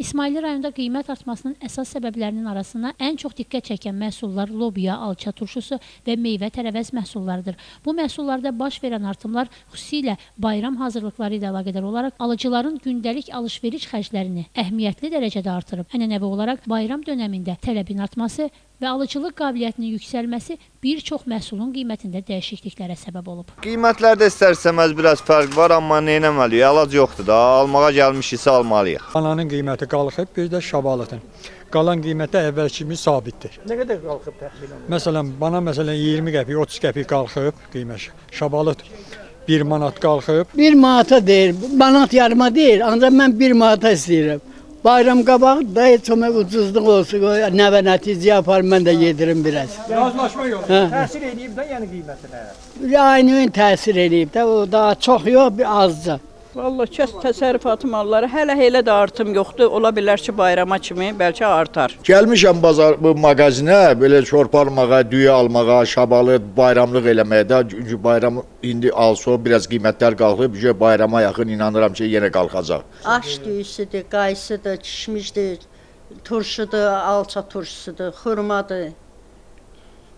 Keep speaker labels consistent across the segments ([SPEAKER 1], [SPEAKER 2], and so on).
[SPEAKER 1] İsmailli rayonunda qiymət artmasının əsas səbəblərinin arasına ən çox diqqət çəkən məhsullar lobiya, alça turşusu və meyvə-tərəvəz məhsullarıdır. Bu məhsullarda baş verən artımlar xüsusilə bayram hazırlıqları ilə əlaqədar olaraq alıcıların gündəlik alış-veriş xərclərini əhəmiyyətli dərəcədə artırıb. Ənənəvi olaraq bayram dönəmində tələbin artması və alıcılıq qabiliyyətinin yüksəlməsi bir çox məhsulun qiymətində dəyişikliklərə səbəb olub.
[SPEAKER 2] Qiymətlərdə istərsəməz biraz fərq var, amma neynəməliyik? Əlac yoxdur da, almağa gəlmişiksə almalıyıq.
[SPEAKER 3] Bananın qiyməti qalxıb, bir də şabalıtın. Qalan qiyməti əvvəl kimi sabitdir.
[SPEAKER 4] Nə qədər qalxıb təxminən?
[SPEAKER 3] Məsələn, banan 20 qəpik, 30 qəpik qalxıb qiymət. Şabalıt 1 manat qalxıb.
[SPEAKER 5] 1 manata deyil, manat yarıma deyil, ancaq mən 1 manata istəyirəm. Bayram qabağı da heç olmaz ucuzluq olsun, nəvə nəticə yapar, mən də yedirim biraz.
[SPEAKER 4] Razılaşma yox. Təsir edib də yəni qiymətinə.
[SPEAKER 5] Aynı təsir edib də, o daha çox yox, bir azca.
[SPEAKER 6] Vallahi kəs təsərrüfatı malları hələ də artım yoxdur. Ola bilər ki, bayrama kimi bəlkə artar.
[SPEAKER 7] Gəlmişəm bu mağazinə, belə çorpa almağa, düyə almağa, şabalı, bayramlıq eləməyə də. Çünki bayram indi also biraz qiymətlər qalxıb, bayrama yaxın inanıram ki, yenə qalxacaq.
[SPEAKER 8] Aş düyüsüdür, qayısıdır, kişmişdir, turşudur, alça turşusudur, xurmadır.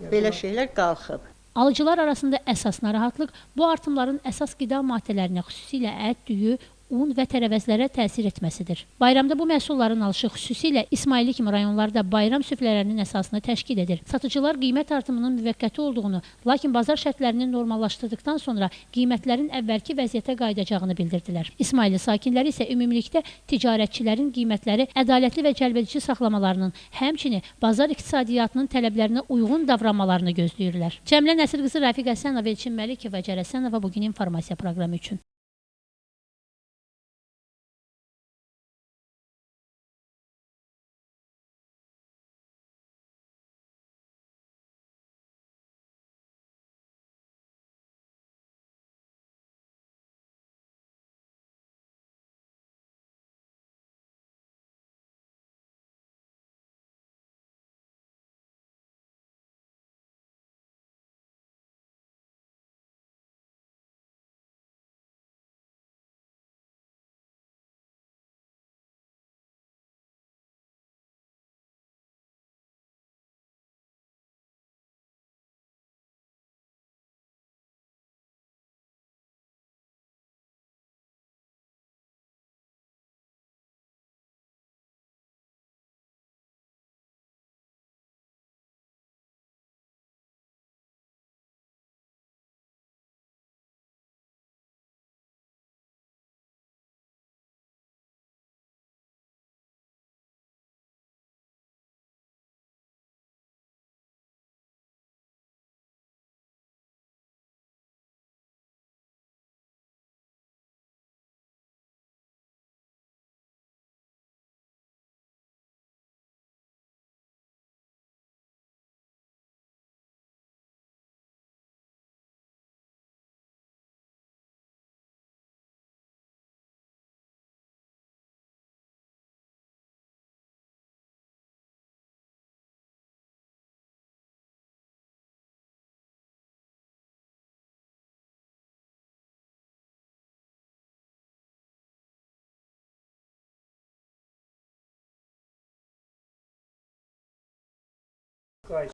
[SPEAKER 8] Belə şeylər qalxıb.
[SPEAKER 1] Alıcılar arasında əsas narahatlıq bu artımların əsas qida maddələrinə, xüsusilə ət, düyü, un və tərəvəzlərə təsir etməsidir. Bayramda bu məhsulların alışı xüsusilə İsmailli kimi rayonlarda bayram süfrələrinin əsasını təşkil edir. Satıcılar qiymət artımının müvəqqəti olduğunu, lakin bazar şərtlərini normallaşdırdıqdan sonra qiymətlərin əvvəlki vəziyyətə qayıdacağını bildirdilər. İsmailli sakinləri isə ümumilikdə ticarətçilərin qiymətləri ədalətli və cəlbedici saxlamalarının, həmçinin bazar iqtisadiyyatının tələblərinə uyğun davranmalarını gözləyirlər. Cəmilə Nəsir qızı, Rafiq Həsənova, Elçin Məlikova, Cərəsənova bugün informasiya proqramı üçün.